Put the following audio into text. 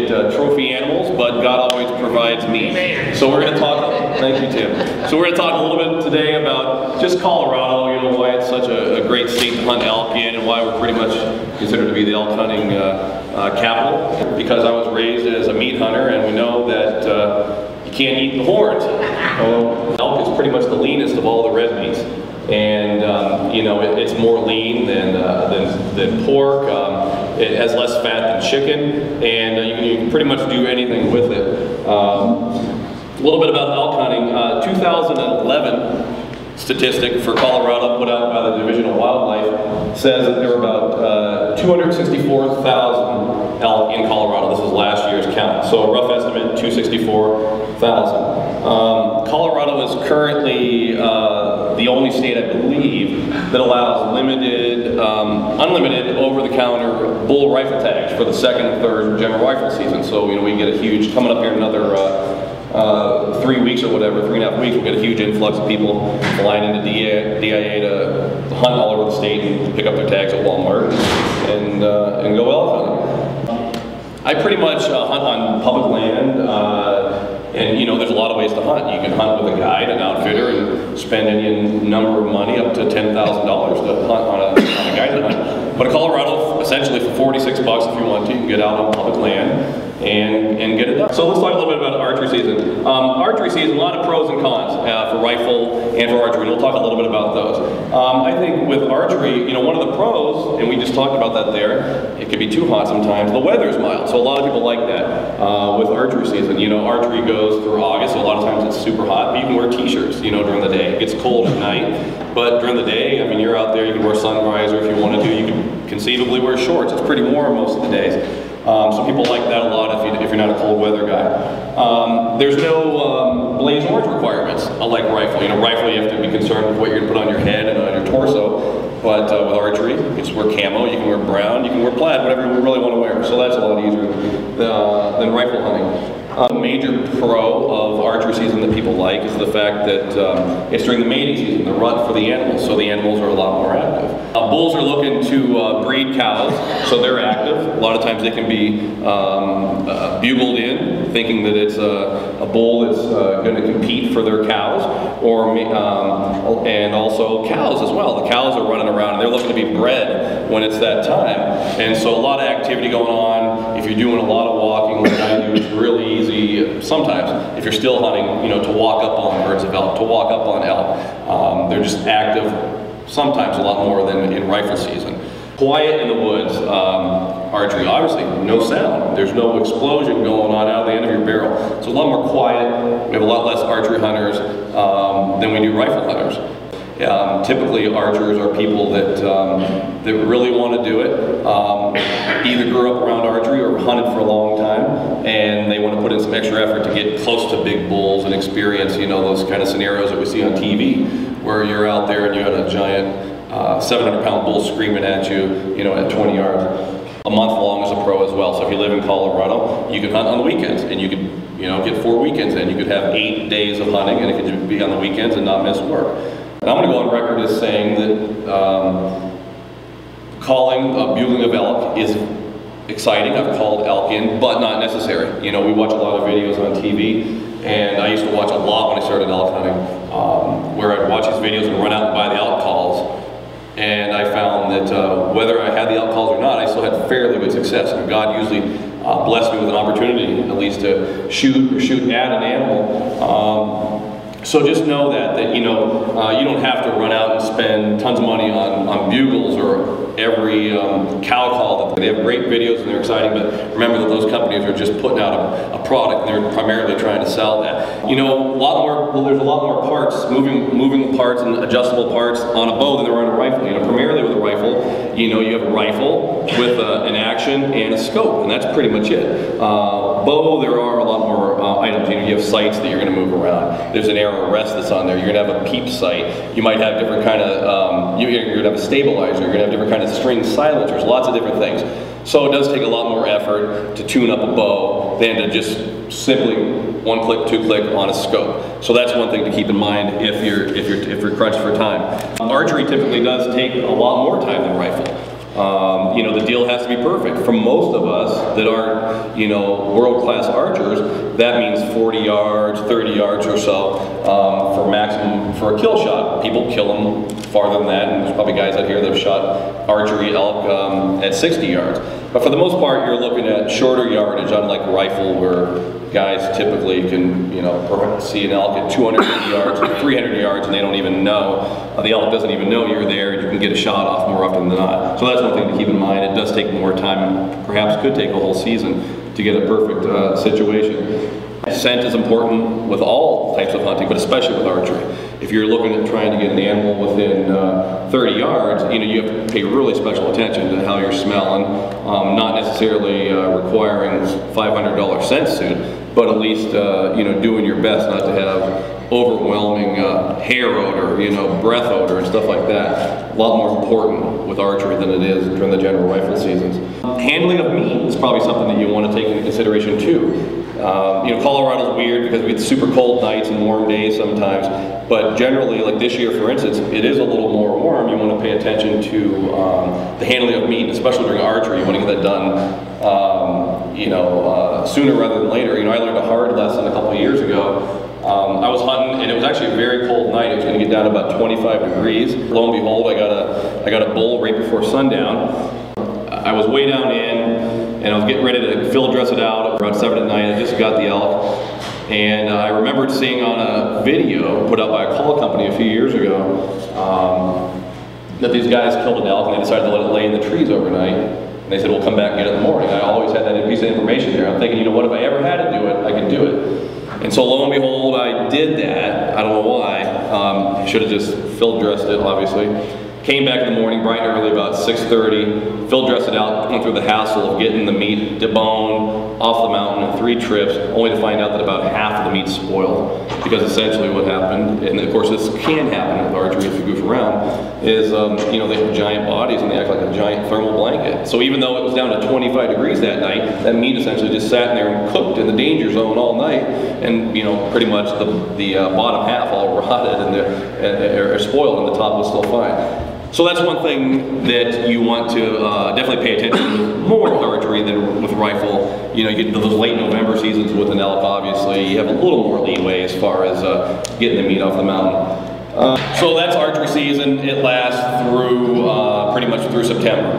get trophy animals, but God always provides meat. So we're going to talk, thank you Tim. So we're going to talk a little bit today about just Colorado, you know, why it's such a great state to hunt elk in and why we're pretty much considered to be the elk hunting capital. Because I was raised as a meat hunter and we know that you can't eat the horns. Elk is pretty much the leanest of all the red meats. And you know, it's more lean than pork. It has less fat than chicken, and you can pretty much do anything with it. A little bit about elk hunting. 2011 statistic for Colorado put out by the Division of Wildlife says that there were about 264,000 elk in Colorado. This is last year's count. So a rough estimate, 264,000. Colorado is currently the only state, I believe, that allows limited, unlimited over-the-counter bull rifle tags for the second and third general rifle season. So, you know, we get a huge, coming up here in another 3 weeks or whatever, 3.5 weeks, we'll get a huge influx of people flying into DIA to hunt all over the state and pick up their tags at Walmart and go elk hunting. I pretty much hunt on public land. And you know, there's a lot of ways to hunt. You can hunt with a guide, an outfitter, and spend any number of money up to $10,000 to hunt on a guided hunt. But in Colorado, essentially for 46 bucks if you want to, you can get out on public land and get it done. So let's talk a little bit about archery season. Archery season, a lot of pros and cons for rifle and for archery, and we'll talk a little bit about those. I think with archery, you know, one of the pros, and we just talked about that there, it can be too hot sometimes, the weather's mild, so a lot of people like that with archery season. You know, archery goes through August, so a lot of times it's super hot, but you can wear t-shirts, you know, during the day. It gets cold at night, but during the day, I mean, you're out there, you can wear sun visor if you want to do, you can conceivably wear shorts. It's pretty warm most of the days. So people like that a lot if you're not a cold weather guy. There's no blaze orange requirements, unlike rifle. You know, rifle you have to be concerned with what you're going to put on your head and on your torso. But with archery, you can just wear camo, you can wear brown, you can wear plaid, whatever you really want to wear. So that's a lot easier than rifle hunting. A major pro of archery season that people like is the fact that it's during the mating season, the rut for the animals, so the animals are a lot more active. Bulls are looking to breed cows, so they're active. A lot of times they can be bugled in, thinking that it's a bull that's going to compete for their cows, and also cows as well. The cows are running around and they're looking to be bred when it's that time. And so a lot of activity going on. If you're doing a lot of walking, like I do, it's really easy sometimes, if you're still hunting, you know, to walk up on herds of elk, to walk up on elk. They're just active sometimes a lot more than in rifle season. Quiet in the woods, archery, obviously no sound. There's no explosion going on out of the end of your barrel. So a lot more quiet. We have a lot less archery hunters than we do rifle hunters. Typically archers are people that really want to do it, either grew up around archery or hunted for a long time, and they want to put in some extra effort to get close to big bulls and experience, you know, those kind of scenarios that we see on TV, where you're out there and you got a giant 700-pound bull screaming at you, you know, at 20 yards. A month long as a pro as well. So if you live in Colorado, you can hunt on the weekends, and you could, you know, get 4 weekends in. You could have 8 days of hunting, and it could be on the weekends and not miss work. And I'm going to go on record as saying that calling bugling of elk is exciting. I've called elk in, but not necessary. You know, we watch a lot of videos on TV, and I used to watch a lot when I started elk hunting, where I'd watch these videos and run out and buy the elk calls. And I found that whether I had the elk calls or not, I still had fairly good success. And God usually blessed me with an opportunity, at least to shoot at an animal. So just know that you know, you don't have to run out and spend tons of money on bugles or every cow call. They have great videos and they're exciting, but remember that those companies are just putting out a product and they're primarily trying to sell that. You know, there's a lot more parts, moving parts and adjustable parts on a bow than there are on a rifle. You know, primarily with a rifle, you know, you have a rifle with an action and a scope, and that's pretty much it. Bow, there are a lot more items. You know, you have sights that you're going to move around. There's an arrow rest that's on there. You're going to have a peep sight. You might have different kind of, you're going to have a stabilizer. You're going to have different kind of string silencers, lots of different things. So it does take a lot more effort to tune up a bow than to just simply one click, two click on a scope. So that's one thing to keep in mind if you're crunched for time. Archery typically does take a lot more time than rifle. You know, the deal has to be perfect. For most of us that aren't, you know, world-class archers, that means 40 yards, 30 yards or so for maximum, for a kill shot. People kill them farther than that, and there's probably guys out here that have shot archery elk at 60 yards. But for the most part, you're looking at shorter yardage, unlike rifle, where guys typically can, you know, see an elk at 250 yards, 300 yards, and they don't even know. The elk doesn't even know you're there, and you can get a shot off more often than not. So that's one thing to keep in mind. It does take more time, perhaps could take a whole season to get a perfect situation. Scent is important with all types of hunting, but especially with archery. If you're looking at trying to get an animal within 30 yards, you know, you have to pay really special attention to how you're smelling, not necessarily requiring $500 scent suit, but at least, you know, doing your best not to have overwhelming hair odor, you know, breath odor and stuff like that. A lot more important with archery than it is during the general rifle seasons. Handling of meat is probably something that you want to take into consideration too. You know, Colorado's weird because we get super cold nights and warm days sometimes, but generally, like this year for instance, it is a little more warm. You want to pay attention to the handling of meat, especially during archery. You want to get that done, you know, sooner rather than later. You know, I learned a hard lesson a couple of years ago. I was hunting, and it was actually a very cold night. It was going to get down to about 25 degrees. Lo and behold, I got a bull right before sundown. I was way down in, and I was getting ready to field dress it out around 7 at night. I just got the elk, and I remembered seeing on a video put out by a call company a few years ago that these guys killed an elk and they decided to let it lay in the trees overnight. And they said, "We'll come back and get it in the morning." I always had that piece of information there. I'm thinking, you know what, if I ever had to do it, I could do it. And so lo and behold, I did that. I don't know why. Should have just field dressed it, obviously. Came back in the morning, bright and early, about 6:30, field dressed it out, went through the hassle of getting the meat deboned off the mountain in 3 trips, only to find out that about half of the meat's spoiled. Because essentially what happened, and of course this can happen with archery if you goof around, is you know, they have giant bodies and they act like a giant thermal blanket. So even though it was down to 25 degrees that night, that meat essentially just sat in there and cooked in the danger zone all night, and you know, pretty much the bottom half all rotted and or spoiled, and the top was still fine. So that's one thing that you want to definitely pay attention to more with archery than with rifle. You know, you get into those late November seasons with an elk, obviously, you have a little more leeway as far as getting the meat off the mountain. So that's archery season. It lasts through pretty much through September.